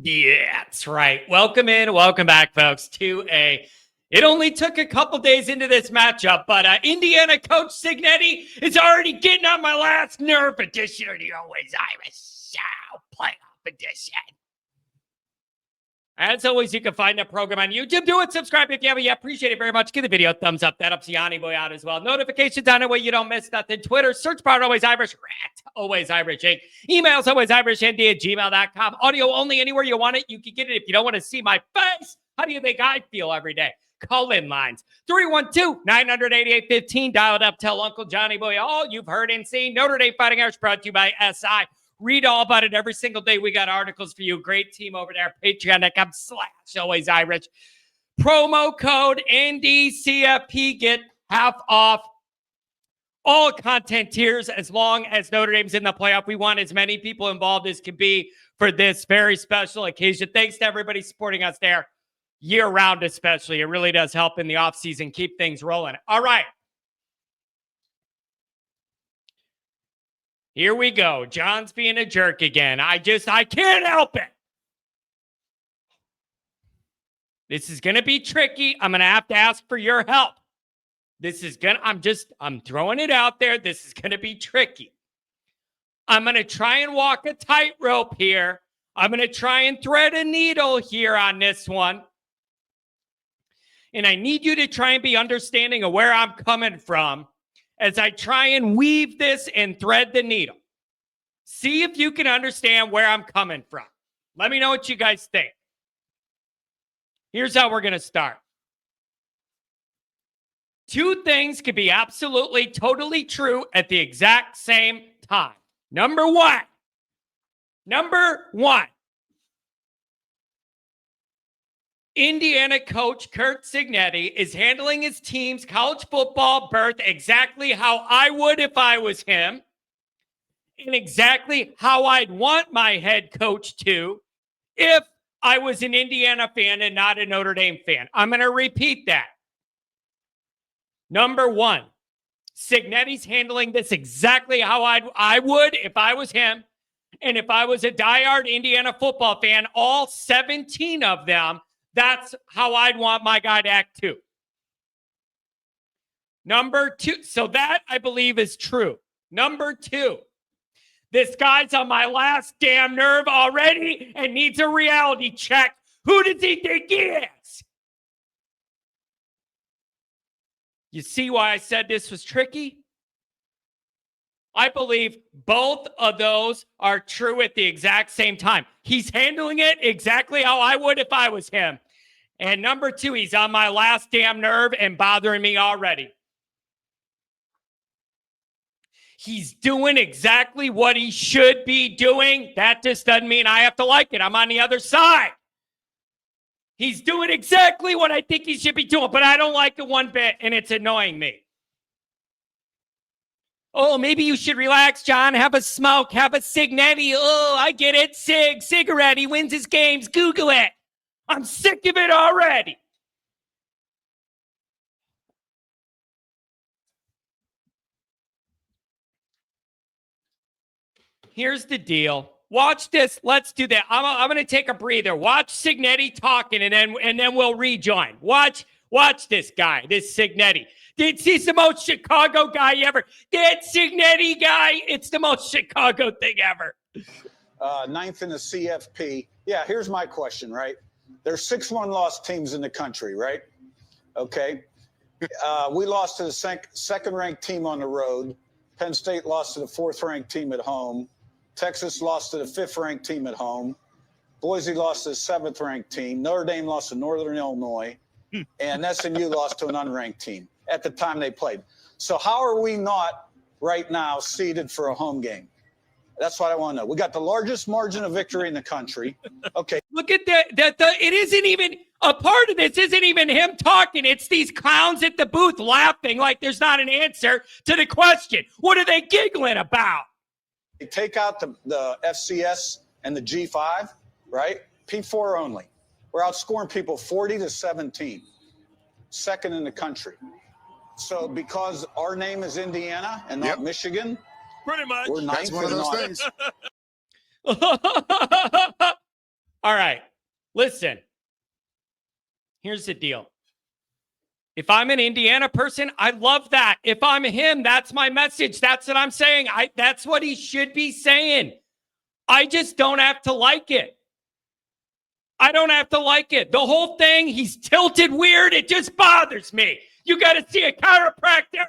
Yeah, that's right. Welcome in. Welcome back, folks, it only took a couple days into this matchup, but Indiana coach CIGNETTI is already getting on my last nerve edition of the Always Irish Show playoff edition. As always, you can find the program on YouTube. Do it. Subscribe if you haven't yet. Appreciate it very much. Give the video a thumbs up. That helps Yanni Boy out as well. Notifications on the way you don't miss nothing. Twitter, search bar Always Irish. Always Irish Inc. Emails alwaysirishnd@gmail.com. Audio only anywhere you want it. You can get it if you don't want to see my face. How do you think I feel every day? Call-in lines. 312-988-15. Dial it up. Tell Uncle Johnny Boy all you've heard and seen. Notre Dame Fighting Irish brought to you by SI. Read all about it every single day. We got articles for you. Great team over there. Patreon.com/Always Irish. Promo code NDCFP. Get half off all content tiers as long as Notre Dame's in the playoff. We want as many people involved as can be for this very special occasion. Thanks to everybody supporting us there year-round especially. It really does help in the offseason keep things rolling. All right. Here we go. John's being a jerk again. I can't help it. This is going to be tricky. I'm going to have to ask for your help. I'm throwing it out there. This is going to be tricky. I'm going to try and walk a tightrope here. I'm going to try and thread a needle here on this one. And I need you to try and be understanding of where I'm coming from as I try and weave this and thread the needle. See if you can understand where I'm coming from. Let me know what you guys think. Here's how we're going to start. Two things could be absolutely, totally true at the exact same time. Number one. Indiana coach Curt CIGNETTI is handling his team's college football berth exactly how I would if I was him, and exactly how I'd want my head coach to if I was an Indiana fan and not a Notre Dame fan. I'm going to repeat that. Number one, CIGNETTI's handling this exactly how I would if I was him, and if I was a diehard Indiana football fan, all 17 of them, that's how I'd want my guy to act too. Number two, so that I believe is true. Number two, this guy's on my last damn nerve already and needs a reality check. Who does he think he is? You see why I said this was tricky? I believe both of those are true at the exact same time. He's handling it exactly how I would if I was him. And number two, he's on my last damn nerve and bothering me already. He's doing exactly what he should be doing. That just doesn't mean I have to like it. I'm on the other side. He's doing exactly what I think he should be doing, but I don't like it one bit, and it's annoying me. Oh, maybe you should relax, John. Have a smoke. Have a CIGNETTI. Oh, I get it. Cigarette. He wins his games. Google it. I'm sick of it already. Here's the deal. Watch this. Let's do that. I'm going to take a breather. Watch CIGNETTI talking, and then we'll rejoin. Watch this guy, this CIGNETTI. He's the most Chicago guy ever. That CIGNETTI guy, it's the most Chicago thing ever. Ninth in the CFP. Yeah, here's my question, right? There's 6-1 loss teams in the country, right? Okay. We lost to the second-ranked team on the road. Penn State lost to the 4th-ranked team at home. Texas lost to the 5th-ranked team at home. Boise lost to the 7th-ranked team. Notre Dame lost to Northern Illinois. And SMU lost to an unranked team at the time they played. So how are we not right now seeded for a home game? That's what I want to know. We got the largest margin of victory in the country. Okay. Look at that. It isn't even a part of this. Isn't even him talking. It's these clowns at the booth laughing like there's not an answer to the question. What are they giggling about? They take out the FCS and the G5, right? P4 only. We're outscoring people 40-17. Second in the country. So because our name is Indiana and not Michigan, pretty much. We're ninth. That's one of those things. All right. Listen, here's the deal. If I'm an Indiana person, I love that. If I'm him, that's my message. That's what I'm saying. That's what he should be saying. I just don't have to like it. I don't have to like it. The whole thing, he's tilted weird. It just bothers me. You got to see a chiropractor.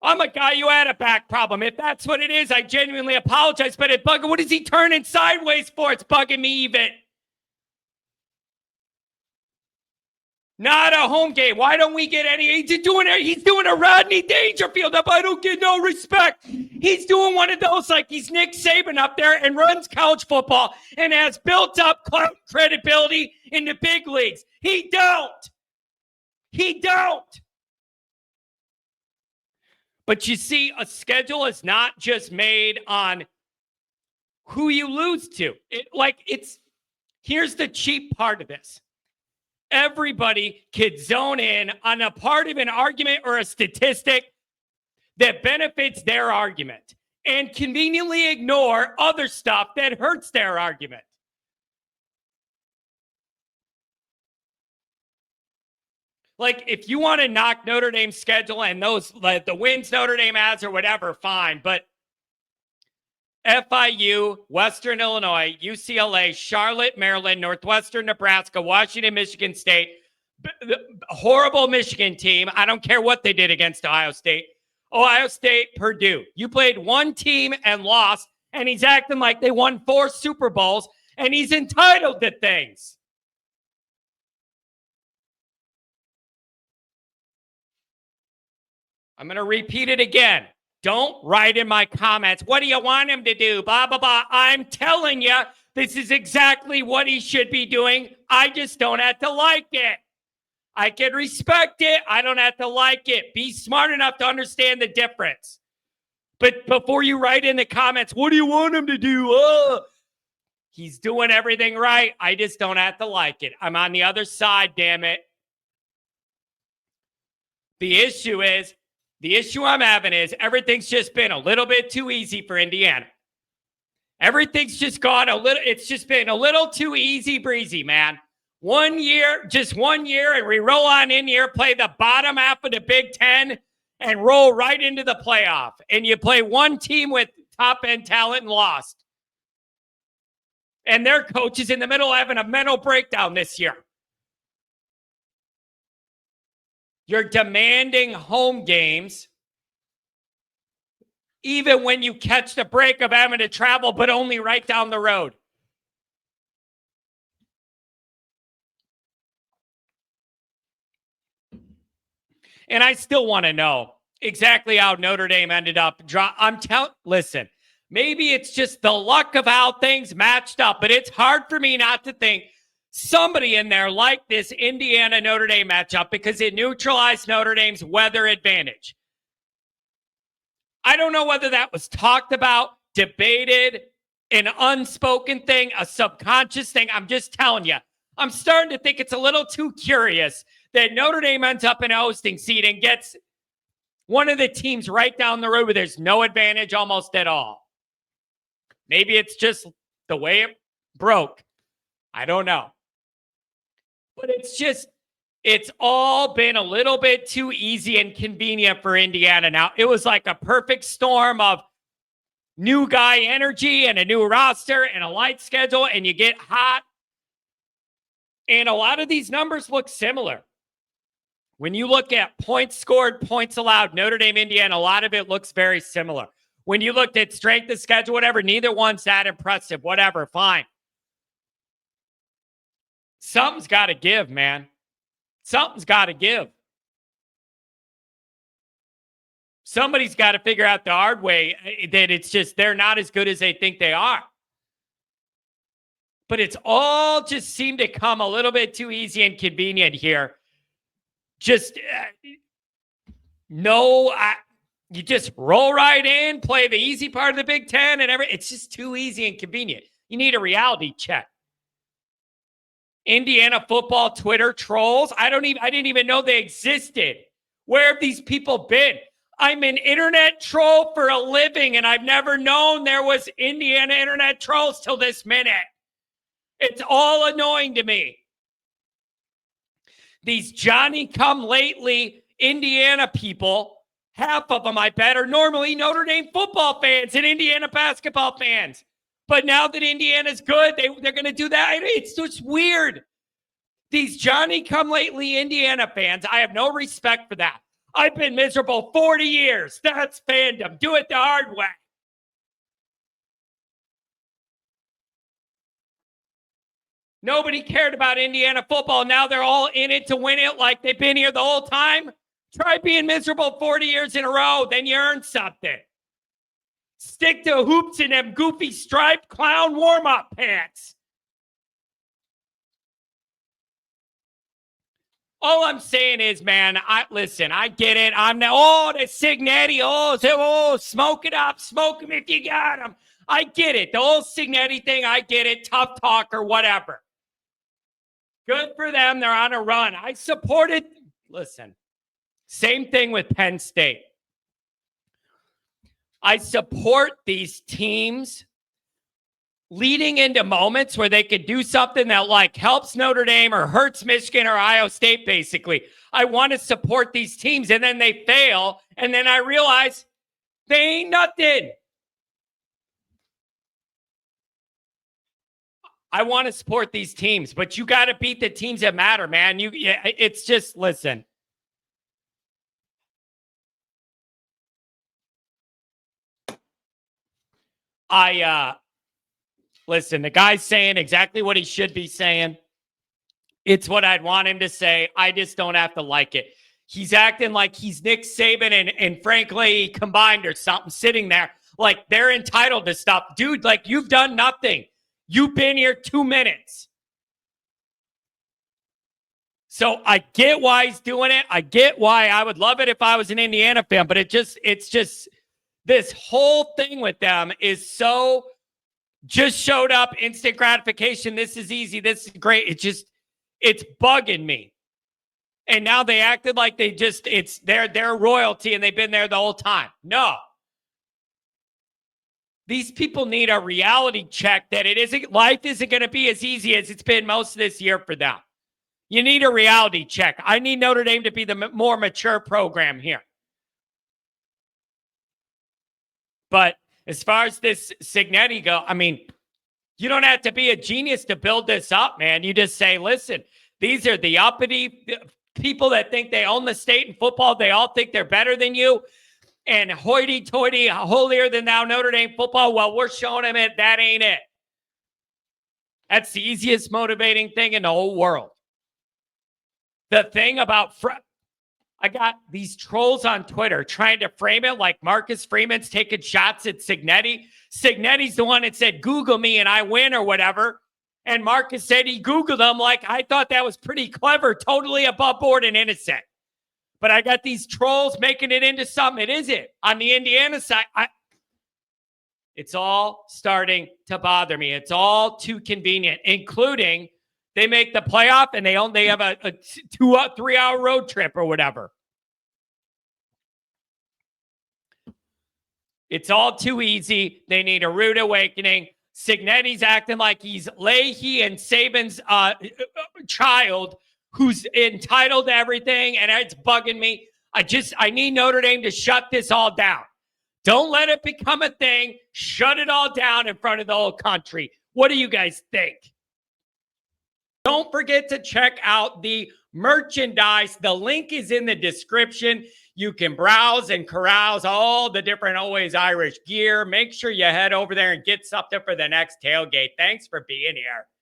I'm a guy who had a back problem. If that's what it is, I genuinely apologize. But what is he turning sideways for? It's bugging me even. Not a home game. Why don't we get any? He's doing a Rodney Dangerfield up. I don't get no respect. He's doing one of those like he's Nick Saban up there and runs college football and has built up credibility in the big leagues. He don't. But you see, a schedule is not just made on who you lose to. Here's the cheap part of this. Everybody could zone in on a part of an argument or a statistic that benefits their argument and conveniently ignore other stuff that hurts their argument. Like, if you want to knock Notre Dame's schedule and the wins Notre Dame has or whatever, fine. But FIU, Western Illinois, UCLA, Charlotte, Maryland, Northwestern, Nebraska, Washington, Michigan State, horrible Michigan team. I don't care what they did against Ohio State. Ohio State, Purdue. You played one team and lost, and he's acting like they won 4 Super Bowls, and he's entitled to things. I'm going to repeat it again. Don't write in my comments, what do you want him to do? Blah, blah, blah. I'm telling you, this is exactly what he should be doing. I just don't have to like it. I can respect it. I don't have to like it. Be smart enough to understand the difference. But before you write in the comments, what do you want him to do? He's doing everything right. I just don't have to like it. I'm on the other side, damn it. The issue I'm having is everything's just been a little bit too easy for Indiana. Everything's just it's just been a little too easy breezy, man. 1 year, just 1 year, and we roll on in here, play the bottom half of the Big Ten, and roll right into the playoff. And you play one team with top-end talent and lost. And their coach is in the middle of having a mental breakdown this year. You're demanding home games, even when you catch the break of having to travel, but only right down the road. And I still want to know exactly how Notre Dame ended up. Listen, maybe it's just the luck of how things matched up, but it's hard for me not to think somebody in there liked this Indiana-Notre Dame matchup because it neutralized Notre Dame's weather advantage. I don't know whether that was talked about, debated, an unspoken thing, a subconscious thing. I'm just telling you. I'm starting to think it's a little too curious that Notre Dame ends up in a hosting seat and gets one of the teams right down the road where there's no advantage almost at all. Maybe it's just the way it broke. I don't know. But it's all been a little bit too easy and convenient for Indiana. Now, it was like a perfect storm of new guy energy and a new roster and a light schedule, and you get hot. And a lot of these numbers look similar. When you look at points scored, points allowed, Notre Dame, Indiana, a lot of it looks very similar. When you looked at strength of schedule, whatever, neither one's that impressive. Whatever, fine. Something's got to give, man. Something's got to give. Somebody's got to figure out the hard way that it's just they're not as good as they think they are. But it's all just seemed to come a little bit too easy and convenient here. Just you just roll right in, play the easy part of the Big Ten, and it's just too easy and convenient. You need a reality check. Indiana football Twitter trolls. I didn't even know they existed. Where have these people been? I'm an internet troll for a living, and I've never known there was Indiana internet trolls till this minute. It's all annoying to me. These Johnny-come-lately Indiana people, half of them, I bet, are normally Notre Dame football fans and Indiana basketball fans. But now that Indiana's good, they're going to do that. It's just weird. These Johnny-come-lately Indiana fans, I have no respect for that. I've been miserable 40 years. That's fandom. Do it the hard way. Nobody cared about Indiana football. Now they're all in it to win it like they've been here the whole time. Try being miserable 40 years in a row. Then you earn something. Stick to hoops in them goofy striped clown warm-up pants. All I'm saying is, man, listen, I get it. I'm now, the CIGNETTI, smoke it up, smoke them if you got them. I get it. The whole CIGNETTI thing, I get it. Tough talk or whatever. Good for them. They're on a run. I supported. Listen, same thing with Penn State. I support these teams leading into moments where they could do something that like helps Notre Dame or hurts Michigan or Ohio State, basically. I want to support these teams, and then they fail, and then I realize they ain't nothing. I want to support these teams, but you got to beat the teams that matter, man. It's just, listen. Listen, the guy's saying exactly what he should be saying. It's what I'd want him to say. I just don't have to like it. He's acting like he's Nick Saban and Frank Leahy combined or something, sitting there like they're entitled to stuff. Dude, like, you've done nothing. You've been here 2 minutes. So I get why he's doing it. I get why I would love it if I was an Indiana fan, but it's just this whole thing with them is so just showed up, instant gratification. This is easy. This is great. It's bugging me. And now they acted like it's their royalty and they've been there the whole time. No. These people need a reality check that life isn't going to be as easy as it's been most of this year for them. You need a reality check. I need Notre Dame to be the more mature program here. But as far as this CIGNETTI go, I mean, you don't have to be a genius to build this up, man. You just say, listen, these are the uppity people that think they own the state in football. They all think they're better than you. And hoity-toity, holier than thou Notre Dame football, well, we're showing them it. That ain't it. That's the easiest motivating thing in the whole world. The thing about I got these trolls on Twitter trying to frame it like Marcus Freeman's taking shots at CIGNETTI. CIGNETTI's the one that said, Google me and I win or whatever. And Marcus said he Googled them. Like, I thought that was pretty clever, totally above board and innocent. But I got these trolls making it into something it isn't. On the Indiana side, it's all starting to bother me. It's all too convenient, including they make the playoff and they have a 2-3 hour road trip or whatever. It's all too easy. They need a rude awakening. CIGNETTI's acting like he's Leahy and Saban's child who's entitled to everything, and it's bugging me. I need Notre Dame to shut this all down. Don't let it become a thing. Shut it all down in front of the whole country. What do you guys think? Don't forget to check out the merchandise. The link is in the description. You can browse and carouse all the different Always Irish gear. Make sure you head over there and get something for the next tailgate. Thanks for being here.